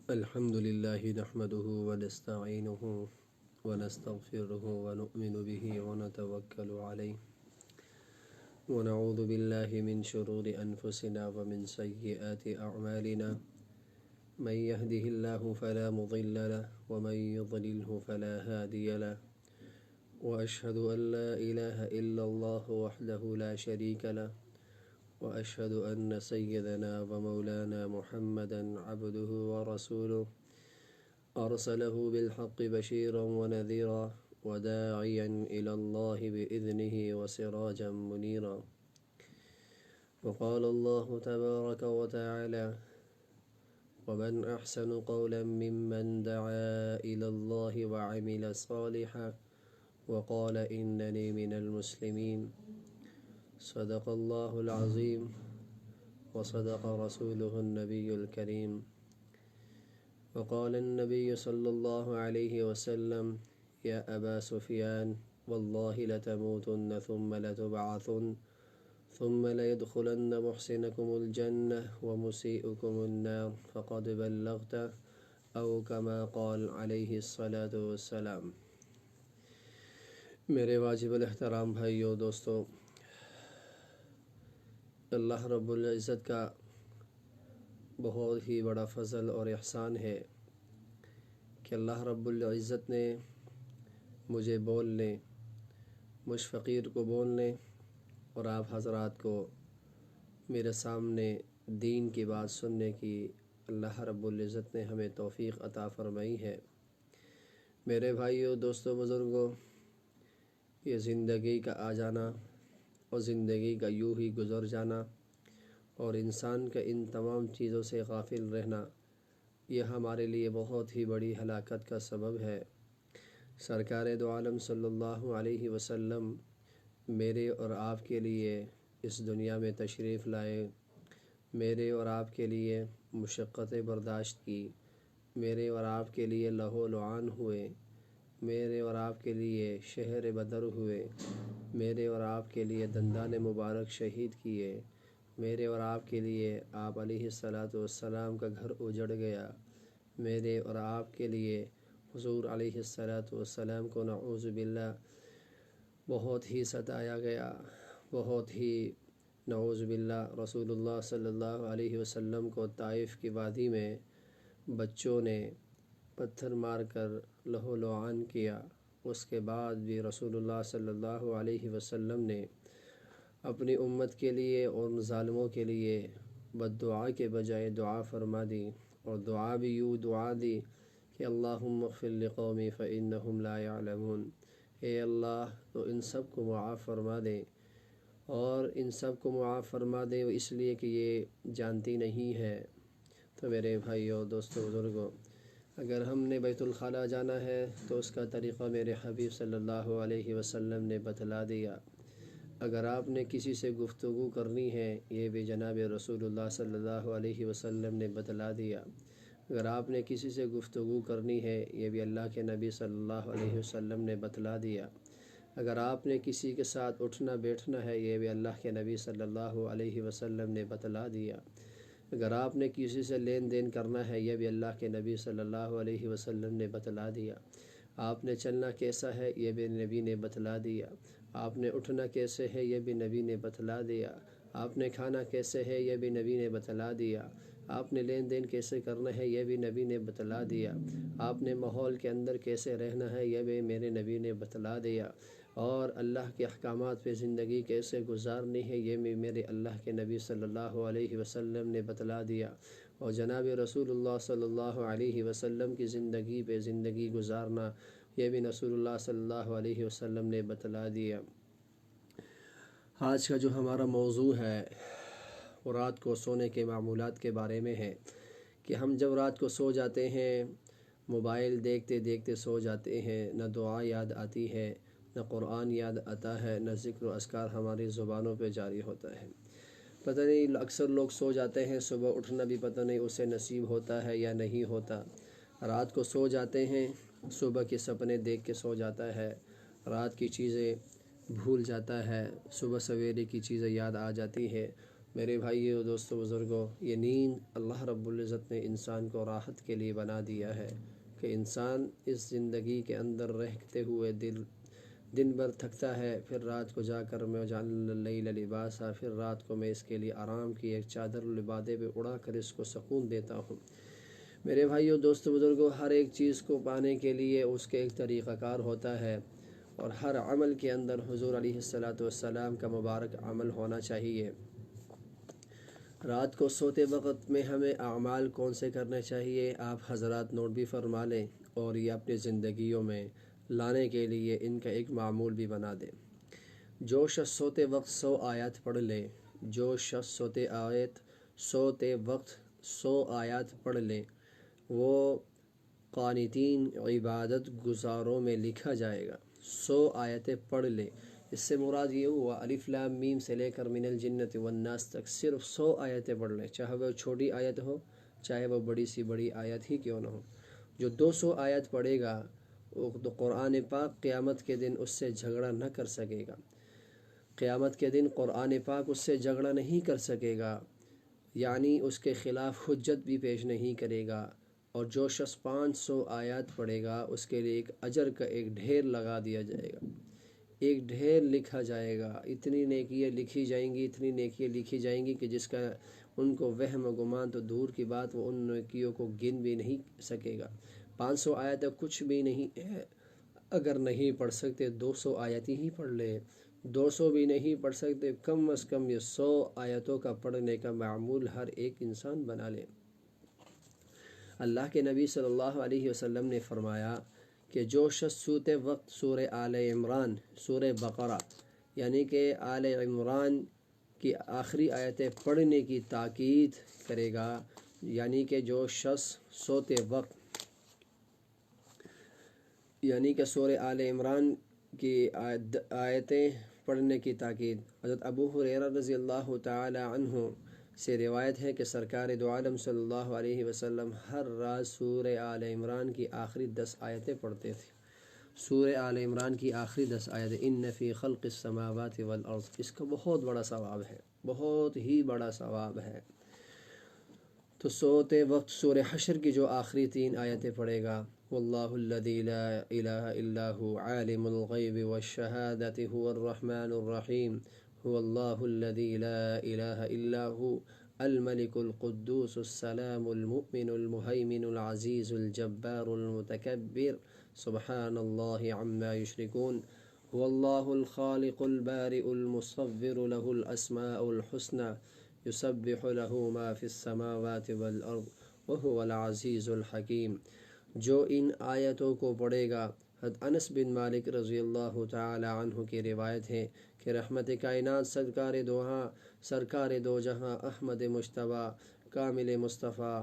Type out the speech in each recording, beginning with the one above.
الحمد لله نحمده ونستعينه ونستغفره ونؤمن به ونتوكل عليه ونعوذ بالله من شرور أنفسنا ومن سيئات أعمالنا من يهده الله فلا مضل له ومن يضلله فلا هادي له وأشهد أن لا إله إلا الله وحده لا شريك له وأشهد أن سيدنا ومولانا محمدا عبده ورسوله أرسله بالحق بشيرا ونذيرا وداعيا إلى الله بإذنه وسراجا منيرا. وقال الله تبارك وتعالى: ومن أحسن قولا ممن دعا إلى الله وعمل صالحا وقال إنني من المسلمين. صدق الله العظيم وصدق رسوله النبي الكريم. وقال النبي صلى الله عليه وسلم: يا أبا سفيان والله لتموتن ثم لتبعثن ثم ليدخلن محسنكم الجنة ومسيئكم النار فقد بلغت أو كما قال عليه الصلاة والسلام. میرے واجب الاحترام بھائیو دوستو، اللہ رب العزت کا بہت ہی بڑا فضل اور احسان ہے کہ اللہ رب العزت نے مجھے بولنے، مجھ فقیر کو بولنے اور آپ حضرات کو میرے سامنے دین کی بات سننے کی اللہ رب العزت نے ہمیں توفیق عطا فرمائی ہے. میرے بھائیو دوستو بزرگوں، یہ زندگی کا آ جانا اور زندگی کا یوں ہی گزر جانا اور انسان کا ان تمام چیزوں سے غافل رہنا، یہ ہمارے لیے بہت ہی بڑی ہلاکت کا سبب ہے. سرکار دو عالم صلی اللہ علیہ وسلم میرے اور آپ کے لیے اس دنیا میں تشریف لائے، میرے اور آپ کے لیے مشقتیں برداشت کی، میرے اور آپ کے لیے لہو لعان ہوئے، میرے اور آپ کے لیے شہر بدر ہوئے، میرے اور آپ کے لیے دندان مبارک شہید کیے، میرے اور آپ کے لیے آپ علیہ الصلاۃ والسلام کا گھر اجڑ گیا، میرے اور آپ کے لیے حضور علیہ الصلاۃ والسلام کو نعوذ باللہ بہت ہی ستایا گیا، بہت ہی نعوذ باللہ رسول اللہ صلی اللہ علیہ وسلم کو طائف کی وادی میں بچوں نے پتھر مار کر لہو لعان کیا. اس کے بعد بھی رسول اللہ صلی اللہ علیہ وسلم نے اپنی امت کے لیے اور ظالموں کے لیے بد دعا کے بجائے دعا فرما دی، اور دعا بھی یوں دعا دی کہ اللہم اغفر لقومی فإنہم لا يعلمون. اے اللہ تو ان سب کو معاف فرما دے، اور ان سب کو معاف فرما دے اس لیے کہ یہ جانتی نہیں ہے. تو میرے بھائیوں دوستوں بزرگوں، اگر ہم نے بیت الخلاء جانا ہے تو اس کا طریقہ میرے حبیب صلی اللہ علیہ وسلم نے بتلا دیا. اگر آپ نے کسی سے گفتگو کرنی ہے، یہ بھی جناب رسول اللہ صلی اللہ علیہ وسلم نے بتلا دیا. اگر آپ نے کسی سے گفتگو کرنی ہے، یہ بھی اللہ کے نبی صلی اللہ علیہ وسلم نے بتلا دیا. اگر آپ نے کسی کے ساتھ اٹھنا بیٹھنا ہے، یہ بھی اللہ کے نبی صلی اللہ علیہ وسلم نے بتلا دیا. اگر آپ نے کسی سے لین دین کرنا ہے، یہ بھی اللہ کے نبی صلی اللہ علیہ وسلم نے بتلا دیا. آپ نے چلنا کیسا ہے، یہ بھی نبی نے بتلا دیا. آپ نے اٹھنا کیسے ہے، یہ بھی نبی نے بتلا دیا. آپ نے کھانا کیسے ہے، یہ بھی نبی نے بتلا دیا. آپ نے لین دین کیسے کرنا ہے، یہ بھی نبی نے بتلا دیا. آپ نے ماحول کے اندر کیسے رہنا ہے، یہ بھی میرے نبی نے بتلا دیا. اور اللہ کے احکامات پہ زندگی کیسے گزارنی ہے، یہ بھی میرے اللہ کے نبی صلی اللہ علیہ وسلم نے بتلا دیا. اور جناب رسول اللہ صلی اللہ علیہ وسلم کی زندگی پہ زندگی گزارنا، یہ بھی رسول اللہ صلی اللہ علیہ وسلم نے بتلا دیا. آج کا جو ہمارا موضوع ہے وہ رات کو سونے کے معمولات کے بارے میں ہے کہ ہم جب رات کو سو جاتے ہیں، موبائل دیکھتے دیکھتے سو جاتے ہیں، نہ دعا یاد آتی ہے، نہ قرآن یاد آتا ہے، نہ ذکر و اذکار ہماری زبانوں پہ جاری ہوتا ہے. پتہ نہیں اکثر لوگ سو جاتے ہیں، صبح اٹھنا بھی پتہ نہیں اسے نصیب ہوتا ہے یا نہیں ہوتا. رات کو سو جاتے ہیں، صبح کے سپنے دیکھ کے سو جاتا ہے، رات کی چیزیں بھول جاتا ہے، صبح سویرے کی چیزیں یاد آ جاتی ہے. میرے بھائیو، دوستو، بزرگوں، یہ نیند اللہ رب العزت نے انسان کو راحت کے لیے بنا دیا ہے کہ انسان اس زندگی کے اندر رہتے ہوئے دن بھر تھکتا ہے، پھر رات کو جا کر میں جعل اللیل لباسا، پھر رات کو میں اس کے لیے آرام کی ایک چادر لبادے پہ اڑا کر اس کو سکون دیتا ہوں۔ میرے بھائیو، دوستو، بزرگوں، ہر ایک چیز کو پانے کے لیے اس کے ایک طریقہ کار ہوتا ہے، اور ہر عمل کے اندر حضور علیہ السلام کا مبارک عمل ہونا چاہیے۔ رات کو سوتے وقت میں ہمیں اعمال کون سے کرنے چاہیے، آپ حضرات نوٹ بھی فرما لیں اور یہ اپنی زندگیوں میں لانے کے لیے ان کا ایک معمول بھی بنا دیں۔ جو شخص سوتے وقت 100 آیات پڑھ لے، جو شخص سوتے وقت 100 آیات پڑھ لے، وہ قانتین عبادت گزاروں میں لکھا جائے گا۔ 100 آیتیں پڑھ لے، اس سے مراد یہ ہوا الف لام میم سے لے کر من الجنت والناس تک صرف 100 آیتیں پڑھ لیں، چاہے وہ چھوٹی آیت ہو، چاہے وہ بڑی سی بڑی آیت ہی کیوں نہ ہو۔ جو 200 آیت پڑھے گا وہ تو قرآن پاک قیامت کے دن اس سے جھگڑا نہ کر سکے گا، قیامت کے دن قرآن پاک اس سے جھگڑا نہیں کر سکے گا، یعنی اس کے خلاف حجت بھی پیش نہیں کرے گا۔ اور جو شخص 500 آیات پڑھے گا اس کے لیے ایک اجر کا ایک ڈھیر لگا دیا جائے گا، ایک ڈھیر لکھا جائے گا، اتنی نیکیاں لکھی جائیں گی، اتنی نیکیاں لکھی جائیں گی کہ جس کا ان کو وہم و گمان تو دور کی بات، وہ ان نیکیوں کو گن بھی نہیں سکے گا۔ 500 آیت کچھ بھی نہیں ہے، اگر نہیں پڑھ سکتے 200 آیتیں ہی پڑھ لے، 200 بھی نہیں پڑھ سکتے کم از کم یہ 100 آیتوں کا پڑھنے کا معمول ہر ایک انسان بنا لے۔ اللہ کے نبی صلی اللہ علیہ وسلم نے فرمایا کہ جو شخص سوتے وقت سورہ آل عمران، سورہ بقرہ یعنی کہ آل عمران کی آخری آیتیں پڑھنے کی تاکید کرے گا، یعنی کہ جو شخص سوتے وقت یعنی کہ سورہ آل عمران کی آیتیں پڑھنے کی تاکید۔ حضرت ابو ہریرہ رضی اللہ تعالی عنہ سے روایت ہے کہ سرکار دو عالم صلی اللہ علیہ وسلم ہر رات سورہ آل عمران کی آخری 10 آیتیں پڑھتے تھے۔ سورہ آل عمران کی آخری 10 آیتیں، ان فی خلق السماوات والارض، اس کا بہت بڑا ثواب ہے، بہت ہی بڑا ثواب ہے۔ تو سوتے وقت سورہ حشر کی جو آخری 3 آیتیں پڑھے گا، واللہ الذی لا الہ الا هو عالم الغیب والشہادۃ هو الرحمن الرحیم، هو اللہ الذی لا الہ الا هو الملک القدوس السلام المؤمن المہیمن العزیز الجبار المتکبر سبحان اللہ عما یشرکون، هو اللہ الخالق البارئ المصور له الاسماء الحسنى یسبح له ما فی السماوات والارض وهو العزیز الحکیم۔ جو ان آیتوں کو پڑھے گا، حضرت انس بن مالک رضی اللہ تعالی عنہ کی روایت ہے کہ رحمت کائنات سرکار دو جہاں احمد مجتبیٰ کامل مصطفیٰ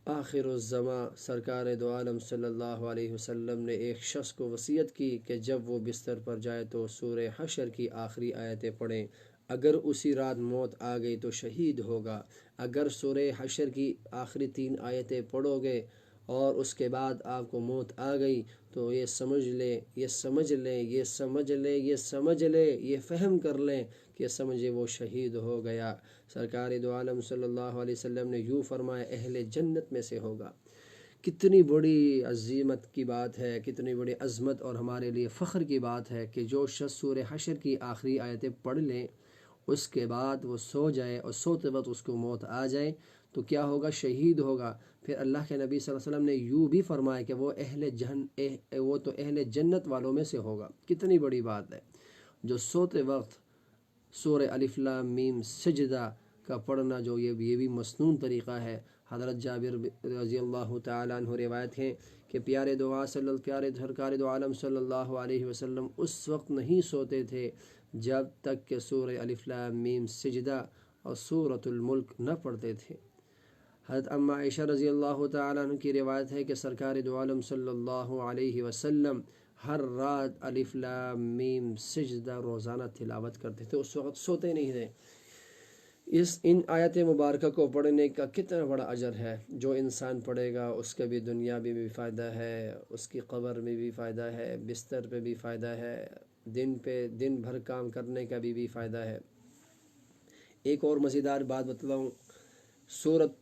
آخر الزماں سرکار دو عالم صلی اللہ علیہ وسلم نے ایک شخص کو وصیت کی کہ جب وہ بستر پر جائے تو سورہ حشر کی آخری آیتیں پڑھیں، اگر اسی رات موت آ گئی تو شہید ہوگا۔ اگر سورہ حشر کی آخری 3 آیتیں پڑھو گے اور اس کے بعد آپ کو موت آ گئی تو یہ سمجھ لیں، یہ فہم کر لیں کہ سمجھے وہ شہید ہو گیا۔ سرکار دو عالم صلی اللہ علیہ وسلم نے یوں فرمایا، اہل جنت میں سے ہوگا۔ کتنی بڑی عظمت کی بات ہے، کتنی بڑی عظمت اور ہمارے لیے فخر کی بات ہے کہ جو شخص سورہ حشر کی آخری آیتیں پڑھ لیں، اس کے بعد وہ سو جائے اور سوتے وقت اس کو موت آ جائے تو کیا ہوگا؟ شہید ہوگا۔ پھر اللہ کے نبی صلی اللہ علیہ وسلم نے یوں بھی فرمایا کہ وہ تو اہل جنت والوں میں سے ہوگا۔ کتنی بڑی بات ہے۔ جو سوتے وقت سورہ الف لام میم سجدہ کا پڑھنا، جو یہ بھی مسنون طریقہ ہے۔ حضرت جابر رضی اللہ تعالیٰ عنہ روایت ہے کہ پیارے سرکار دو عالم صلی اللہ علیہ وسلم اس وقت نہیں سوتے تھے جب تک کہ سورہ الف لام میم سجدہ اور سورۃ الملک نہ پڑھتے تھے۔ حضرت اما عائشہ رضی اللہ تعالیٰ عنہ کی روایت ہے کہ سرکار دو عالم صلی اللہ علیہ وسلم ہر رات الف لام میم سجدہ روزانہ تلاوت کرتے تھے، اس وقت سوتے نہیں تھے۔ ان آیت مبارکہ کو پڑھنے کا کتنا بڑا اجر ہے۔ جو انسان پڑھے گا اس کا بھی دنیا میں بھی فائدہ ہے، اس کی قبر میں بھی فائدہ ہے، بستر پہ بھی فائدہ ہے، دن بھر کام کرنے کا بھی فائدہ ہے۔ ایک اور مزیدار بات بتلاؤں، سورت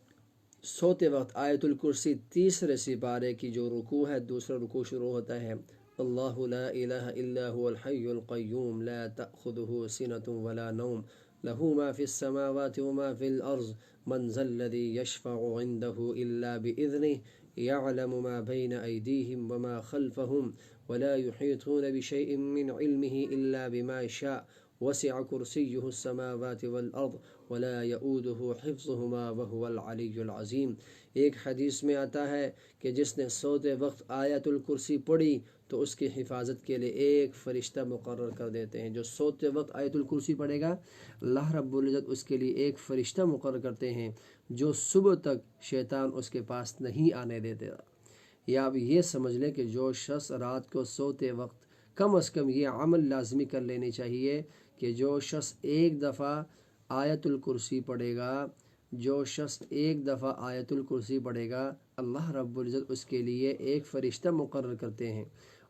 سوتے وقت آیت الکرسی تیسرے سپارے کی جو رکوع ہے، دوسرا رکوع شروع ہوتا ہے اللہ لا الہ الا هو الحی القیوم لا تأخذه سنة ولا نوم له ما في السماوات وما في الأرض من ذا الذي يشفع عنده إلا بإذنه يعلم ما بين أيديهم وما خلفهم ولا يحيطون بشيء من علمه إلا بما شاء وسع كرسيه السماوات والأرض ولا يؤوده حفظهما وهو العلی العظیم۔ ایک حدیث میں آتا ہے کہ جس نے سوتے وقت آیت الکرسی پڑھی تو اس کی حفاظت کے لیے ایک فرشتہ مقرر کر دیتے ہیں۔ جو سوتے وقت آیت الکرسی پڑھے گا اللہ رب العزت اس کے لیے ایک فرشتہ مقرر کرتے ہیں جو صبح تک شیطان اس کے پاس نہیں آنے دیتے۔ یا اب یہ سمجھ لیں کہ جو شخص رات کو سوتے وقت کم از کم یہ عمل لازمی کر لینی چاہیے کہ جو شخص ایک دفعہ آیت الکرسی پڑھے گا، جو شخص ایک دفعہ آیت الکرسی پڑھے گا اللہ رب العزت اس کے لیے ایک فرشتہ مقرر کرتے ہیں،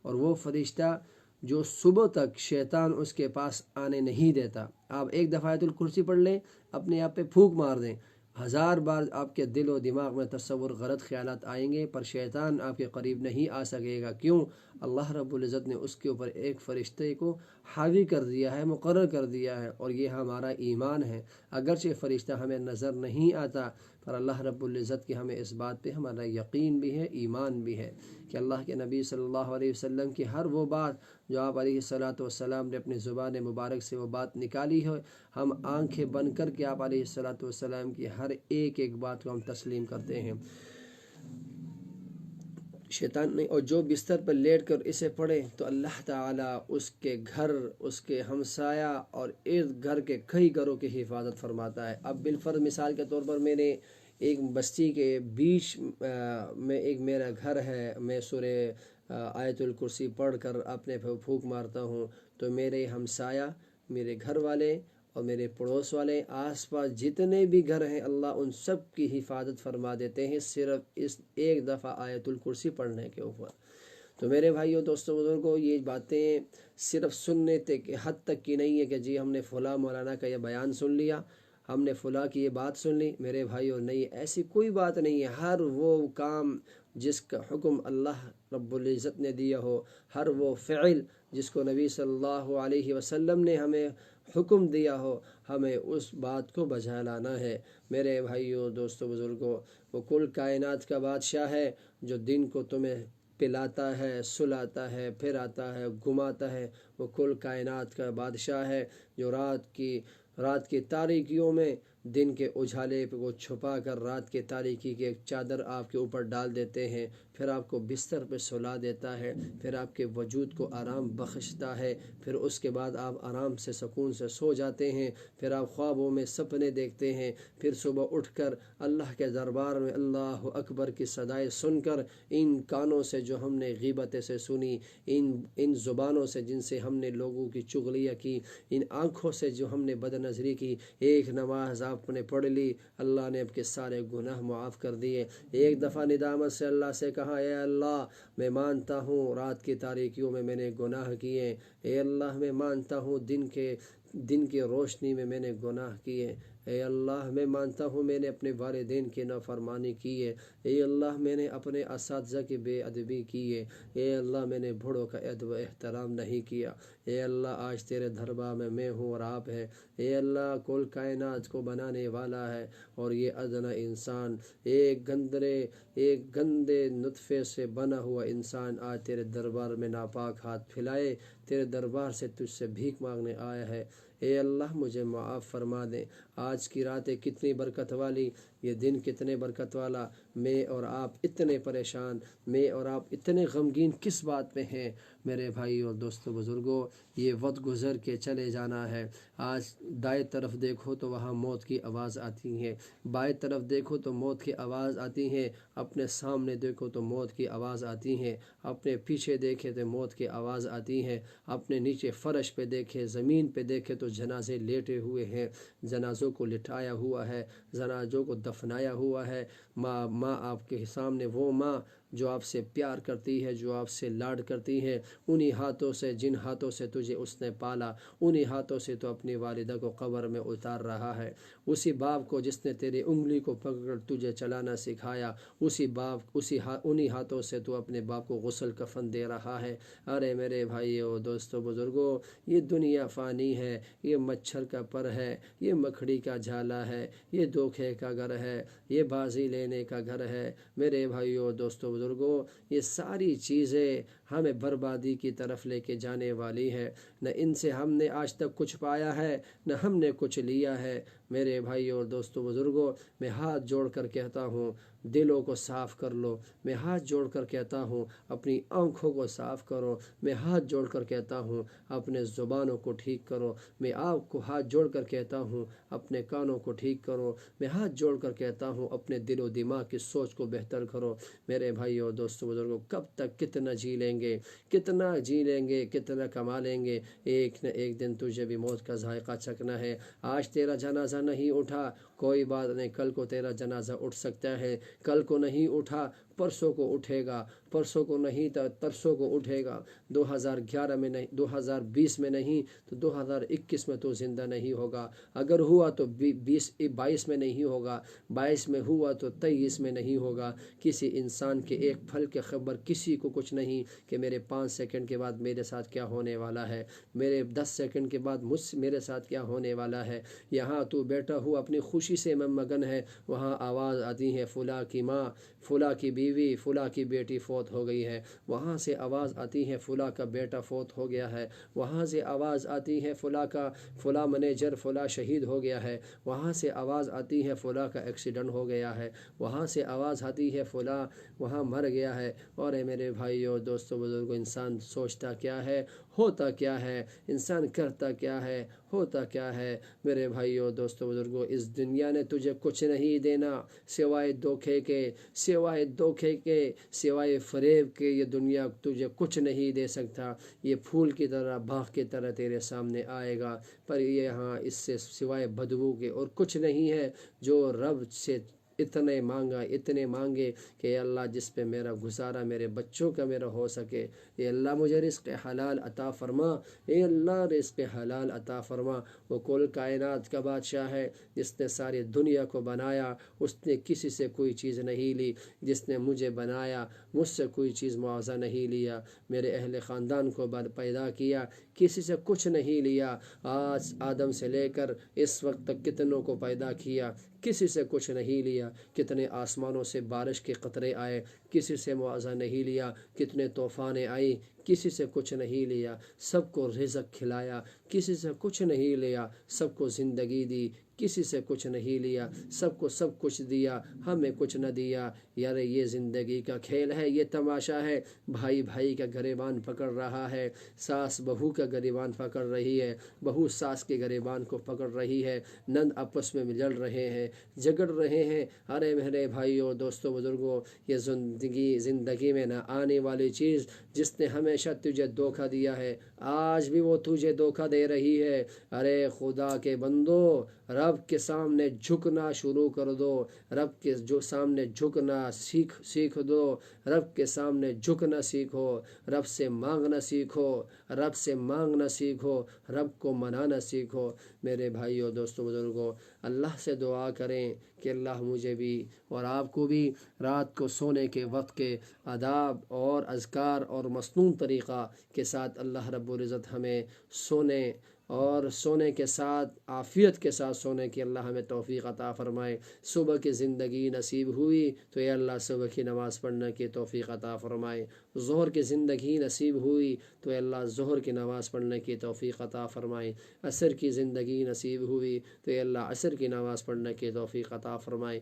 اور وہ فرشتہ جو صبح تک شیطان اس کے پاس آنے نہیں دیتا۔ آپ ایک دفعہ آیت الکرسی پڑھ لیں، اپنے آپ پہ پھونک مار دیں، 1000 بار آپ کے دل و دماغ میں تصور غلط خیالات آئیں گے پر شیطان آپ کے قریب نہیں آ سکے گا۔ کیوں؟ اللہ رب العزت نے اس کے اوپر ایک فرشتے کو حاوی کر دیا ہے، مقرر کر دیا ہے، اور یہ ہمارا ایمان ہے۔ اگرچہ فرشتہ ہمیں نظر نہیں آتا پر اللہ رب العزت کی ہمیں اس بات پہ ہمارا یقین بھی ہے، ایمان بھی ہے کہ اللہ کے نبی صلی اللہ علیہ وسلم کی ہر وہ بات جو آپ علیہ الصلاۃ والسلام نے اپنی زبان مبارک سے وہ بات نکالی ہے، ہم آنکھیں بند کر کے آپ علیہ الصلاۃ والسلام کی ہر ایک بات کو ہم تسلیم کرتے ہیں۔ شیطان نے اور جو بستر پر لیٹ کر اسے پڑھے تو اللہ تعالیٰ اس کے گھر، اس کے ہمسایہ اور ارد گھر کے کئی گھروں کی حفاظت فرماتا ہے۔ اب بالفرض مثال کے طور پر میں نے ایک بستی کے بیچ میں ایک میرا گھر ہے، میں سورہ آیت الکرسی پڑھ کر اپنے پھونک مارتا ہوں تو میرے ہمسایہ، میرے گھر والے اور میرے پڑوس والے، آس پاس جتنے بھی گھر ہیں، اللہ ان سب کی حفاظت فرما دیتے ہیں صرف اس ایک دفعہ آیت الکرسی پڑھنے کے اوپر۔ تو میرے بھائیوں، دوستوں، بزرگوں، یہ باتیں صرف سننے کے حد تک کی نہیں ہے کہ جی ہم نے فلاں مولانا کا یہ بیان سن لیا، ہم نے فلاں کی یہ بات سن لی۔ میرے بھائیوں، نہیں، ایسی کوئی بات نہیں ہے۔ ہر وہ کام جس کا حکم اللہ رب العزت نے دیا ہو، ہر وہ فعل جس کو نبی صلی اللہ علیہ وسلم نے ہمیں حکم دیا ہو، ہمیں اس بات کو بجا لانا ہے۔ میرے بھائیوں، دوستوں، بزرگوں، وہ کل کائنات کا بادشاہ ہے جو دن کو تمہیں پلاتا ہے، سلاتا ہے، پھر آتا ہے، گھماتا ہے۔ وہ کل کائنات کا بادشاہ ہے جو رات کی تاریکیوں میں دن کے اجالے کو چھپا کر رات کے تاریکی کی ایک چادر آپ کے اوپر ڈال دیتے ہیں، پھر آپ کو بستر پہ سلا دیتا ہے، پھر آپ کے وجود کو آرام بخشتا ہے، پھر اس کے بعد آپ آرام سے سکون سے سو جاتے ہیں، پھر آپ خوابوں میں سپنے دیکھتے ہیں، پھر صبح اٹھ کر اللہ کے دربار میں اللہ اکبر کی صدائیں سن کر ان کانوں سے جو ہم نے غیبتیں سے سنی، ان زبانوں سے جن سے ہم نے لوگوں کی چغلیاں کی، ان آنکھوں سے جو ہم نے بد نظری کی، ایک نماز آپ نے پڑھ لی، اللہ نے آپ کے سارے گناہ معاف کر دیے۔ ایک دفعہ ندامت سے اللہ سے کہا، اے اللہ میں مانتا ہوں رات کی تاریکیوں میں نے گناہ کیے، اے اللہ میں مانتا ہوں دن کی روشنی میں نے گناہ کیے، اے اللہ میں مانتا ہوں میں نے اپنے والدین کی نافرمانی کی ہے، اے اللہ میں نے اپنے اساتذہ کی بے ادبی کی ہے، اے اللہ میں نے بڑوں کا ادب و احترام نہیں کیا، اے اللہ آج تیرے دربار میں ہوں اور آپ ہے، اے اللہ کل کائنات کو بنانے والا ہے، اور یہ ادنا انسان ایک گندے نطفے سے بنا ہوا انسان آج تیرے دربار میں ناپاک ہاتھ پھیلائے تیرے دربار سے تجھ سے بھیک مانگنے آیا ہے، اے اللہ مجھے معاف فرما دے۔ آج کی راتیں کتنی برکت والی، یہ دن کتنے برکت والا، میں اور آپ اتنے پریشان، میں اور آپ اتنے غمگین کس بات میں ہیں؟ میرے بھائی اور دوستوں، بزرگوں، یہ وقت گزر کے چلے جانا ہے۔ آج دائیں طرف دیکھو تو وہاں موت کی آواز آتی ہے، بائیں طرف دیکھو تو موت کی آواز آتی ہے، اپنے سامنے دیکھو تو موت کی آواز آتی ہے، اپنے پیچھے دیکھے تو موت کی آواز آتی ہے، اپنے نیچے فرش پہ دیکھے، زمین پہ دیکھے تو جنازے لیٹے ہوئے ہیں، جنازوں کو لٹایا ہوا ہے، جنازوں کو دفنایا ہوا ہے۔ ماں آپ کے سامنے، وہ ماں جو آپ سے پیار کرتی ہے، جو آپ سے لاڈ کرتی ہے، انہی ہاتھوں سے، جن ہاتھوں سے تجھے اس نے پالا، انہی ہاتھوں سے تو اپنی والدہ کو قبر میں اتار رہا ہے۔ اسی باپ کو جس نے تیری انگلی کو پکڑ کر تجھے چلانا سکھایا، انہی ہاتھوں سے تو اپنے باپ کو غسل کفن دے رہا ہے۔ ارے میرے بھائیو، دوستو، بزرگوں، یہ دنیا فانی ہے، یہ مچھر کا پر ہے، یہ مکڑی کا جھالا ہے، یہ دھوکے کا گھر ہے، یہ بازی لینے کا گھر ہے۔ میرے بھائیو، دوستو، بزرگوں، یہ ساری چیزیں ہمیں بربادی کی طرف لے کے جانے والی ہے۔ نہ ان سے ہم نے آج تک کچھ پایا ہے، نہ ہم نے کچھ لیا ہے۔ میرے بھائیو اور دوستو، بزرگوں، میں ہاتھ جوڑ کر کہتا ہوں، دلوں کو صاف کر لو۔ میں ہاتھ جوڑ کر کہتا ہوں، اپنی آنکھوں کو صاف کرو۔ میں ہاتھ جوڑ کر کہتا ہوں، اپنے زبانوں کو ٹھیک کرو۔ میں آپ کو ہاتھ جوڑ کر کہتا ہوں، اپنے کانوں کو ٹھیک کرو۔ میں ہاتھ جوڑ کر کہتا ہوں، اپنے دل و دماغ کی سوچ کو بہتر کرو۔ میرے بھائیو اور دوستو، بزرگوں، کب تک کتنا جی لیں گے، کتنا جی لیں گے، کتنا کما لیں گے؟ ایک نہ ایک دن تجھے بھی موت کا ذائقہ چکھنا ہے۔ آج تیرا جنازہ نہیں اٹھا، کوئی بات نہیں، کل کو تیرا جنازہ اٹھ سکتا ہے۔ کل کو نہیں اٹھا، پرسوں کو اٹھے گا، پرسوں کو نہیں تو ترسوں کو اٹھے گا۔ 2011 میں نہیں، 2020 میں نہیں تو 2021 میں تو زندہ نہیں ہوگا۔ اگر ہوا تو 22 میں نہیں ہوگا، 22 میں ہوا تو 23 میں نہیں ہوگا۔ کسی انسان کے ایک پھل کے خبر کسی کو کچھ نہیں کہ میرے 5 سیکنڈ کے بعد میرے ساتھ کیا ہونے والا ہے، میرے 10 سیکنڈ کے بعد میرے ساتھ کیا ہونے والا ہے۔ یہاں تو بیٹھا ہوا اپنی خوشی سے میں مگن ہے، وہاں آواز آتی ہے فلاں کی ماں، فلاں کی بیوی، فلاں کی بیٹی فوت ہو گئی ہے۔ وہاں سے آواز آتی ہے فلاں کا بیٹا فوت ہو گیا ہے۔ وہاں سے آواز آتی ہے فلاں منیجر فلاں شہید ہو گیا ہے۔ وہاں سے آواز آتی ہے فلاں کا ایکسیڈنٹ ہو گیا ہے۔ وہاں سے آواز آتی ہے فلاں وہاں مر گیا ہے۔ اور میرے بھائیو، دوستو، بزرگوں، انسان سوچتا کیا ہے، ہوتا کیا ہے، انسان کرتا کیا ہے، ہوتا کیا ہے؟ میرے بھائیو، دوستو، بزرگوں، اس دنیا نے تجھے کچھ نہیں دینا سوائے دھوکے کے، سوائے فریب کے۔ یہ دنیا تجھے کچھ نہیں دے سکتا۔ یہ پھول کی طرح، باغ کی طرح تیرے سامنے آئے گا، پر یہاں اس سے سوائے بدبو کے اور کچھ نہیں ہے۔ جو رب سے اتنے مانگے کہ اے اللہ، جس پہ میرا گزارا میرے بچوں کا میرا ہو سکے، اے اللہ مجھے رزق حلال عطا فرما، اے اللہ رزق حلال عطا فرما۔ وہ کل کائنات کا بادشاہ ہے، جس نے ساری دنیا کو بنایا، اس نے کسی سے کوئی چیز نہیں لی۔ جس نے مجھے بنایا، مجھ سے کوئی چیز معاوضہ نہیں لیا۔ میرے اہل خاندان کو پیدا کیا، کسی سے کچھ نہیں لیا۔ آج آدم سے لے کر اس وقت تک کتنوں کو پیدا کیا، کسی سے کچھ نہیں لیا۔ کتنے آسمانوں سے بارش کے قطرے آئے، کسی سے معاوضہ نہیں لیا۔ کتنے طوفانیں آئی، کسی سے کچھ نہیں لیا۔ سب کو رزق کھلایا، کسی سے کچھ نہیں لیا۔ سب کو زندگی دی، کسی سے کچھ نہیں لیا۔ سب کو سب کچھ دیا، ہمیں کچھ نہ دیا۔ یار یہ زندگی کا کھیل ہے، یہ تماشا ہے۔ بھائی بھائی کا گریبان پکڑ رہا ہے، ساس بہو کا گریبان پکڑ رہی ہے، بہو ساس کے گریبان کو پکڑ رہی ہے۔ نند آپس میں جل رہے ہیں، جھگڑ رہے ہیں۔ ارے میرے بھائیوں، دوستوں، بزرگوں، یہ زندگی میں نہ آنے والی چیز جس نے ہمیشہ تجھے دھوکہ دیا ہے، آج بھی وہ تجھے دھوکہ دے رہی ہے۔ ارے خدا کے بندو، رب کے سامنے جھکنا شروع کر دو، رب کے سامنے جھکنا سیکھ دو، رب کے سامنے جھکنا سیکھو، رب سے مانگنا سیکھو، رب سے مانگنا سیکھو، رب کو منانا سیکھو۔ میرے بھائیوں، دوستوں، بزرگوں، اللہ سے دعا کریں کہ اللہ مجھے بھی اور آپ کو بھی رات کو سونے کے وقت کے آداب اور اذکار اور مسنون طریقہ کے ساتھ اللہ رب العزت ہمیں سونے کے ساتھ عافیت کے ساتھ سونے کی اللہ ہمیں توفیق عطا فرمائے۔ صبح کی زندگی نصیب ہوئی تو اے اللہ صبح کی نماز پڑھنے کی توفیق عطا فرمائے۔ ظہر کی زندگی نصیب ہوئی تو اے اللہ ظہر کی نماز پڑھنے کی توفیق عطا فرمائے۔ عصر کی زندگی نصیب ہوئی تو اے اللہ عصر کی نماز پڑھنے کی توفیق عطا فرمائے۔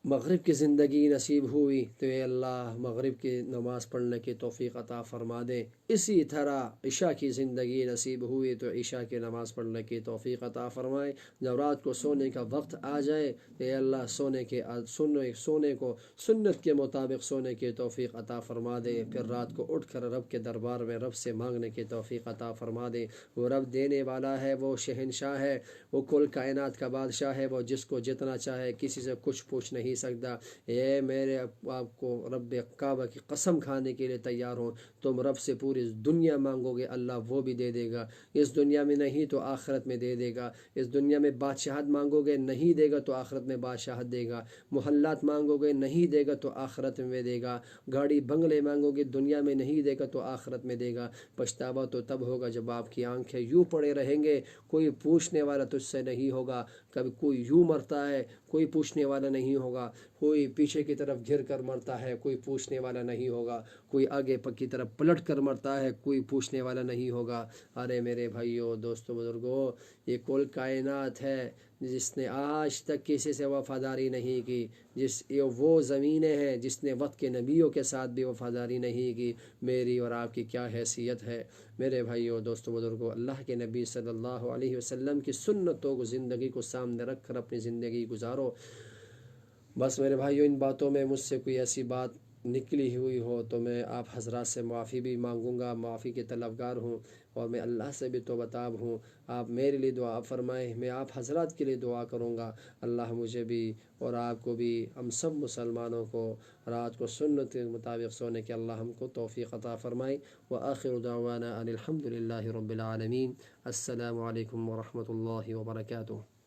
مغرب کی زندگی نصیب ہوئی تو اے اللہ مغرب کی نماز پڑھنے کی توفیق عطا فرما دے۔ اسی طرح عشاء کی زندگی نصیب ہوئی تو عشاء کی نماز پڑھنے کی توفیق عطا فرمائے۔ جب رات کو سونے کا وقت آ جائے تو اے اللہ سونے کو سنت کے مطابق سونے کی توفیق عطا فرما دے۔ پھر رات کو اٹھ کر رب کے دربار میں رب سے مانگنے کی توفیق عطا فرما دے۔ وہ رب دینے والا ہے، وہ شہنشاہ ہے، وہ کل کائنات کا بادشاہ ہے، وہ جس کو جتنا چاہے کسی سے کچھ پوچھ نہیں سکتا. اے میرے آپ کو رب کعبہ کی قسم کھانے کے لیے تیار ہوں. تم رب سے پوری دنیا مانگو گے اللہ وہ بھی دے دے گا. اس دنیا میں نہیں تو آخرت میں دے دے گا. اس دنیا میں بادشاہت مانگو گے نہیں دے گا تو آخرت میں بادشاہت دے گا. محلات مانگو گے نہیں دے گا تو آخرت میں دے گا. گاڑی بنگلے مانگو گے دنیا میں نہیں دے گا تو آخرت میں دے گا. پچھتاوا تو تب ہوگا جب آپ کی آنکھیں یوں پڑے رہیں گے, کوئی پوچھنے والا تجھ سے نہیں ہوگا. کبھی کوئی یوں مرتا ہے کوئی پوچھنے والا نہیں ہوگا. کوئی پیچھے کی طرف گھر کر مرتا ہے کوئی پوچھنے والا نہیں ہوگا. کوئی آگے کی طرف پلٹ کر مرتا ہے کوئی پوچھنے والا نہیں ہوگا. ارے میرے بھائیوں دوستوں بزرگوں, یہ کل کائنات ہے جس نے آج تک کسی سے وفاداری نہیں کی. یہ وہ زمینیں ہیں جس نے وقت کے نبیوں کے ساتھ بھی وفاداری نہیں کی. میری اور آپ کی کیا حیثیت ہے میرے بھائیوں دوستوں بزرگوں. اللہ کے نبی صلی اللہ علیہ وسلم کی سنتوں کو زندگی کو سامنے رکھ کر اپنی زندگی گزارو. بس میرے بھائیوں, ان باتوں میں مجھ سے کوئی ایسی بات نکلی ہوئی ہو تو میں آپ حضرات سے معافی بھی مانگوں گا, معافی کے طلبگار ہوں. اور میں اللہ سے بھی توبہ طلب ہوں. آپ میرے لیے دعا فرمائیں, میں آپ حضرات کے لیے دعا کروں گا. اللہ مجھے بھی اور آپ کو بھی, ہم سب مسلمانوں کو رات کو سنت کے مطابق سونے کے اللہ ہم کو توفیق عطا فرمائے. وآخر دعوانا ان الحمد للہ رب العالمین. السلام علیکم ورحمۃ اللہ وبرکاتہ.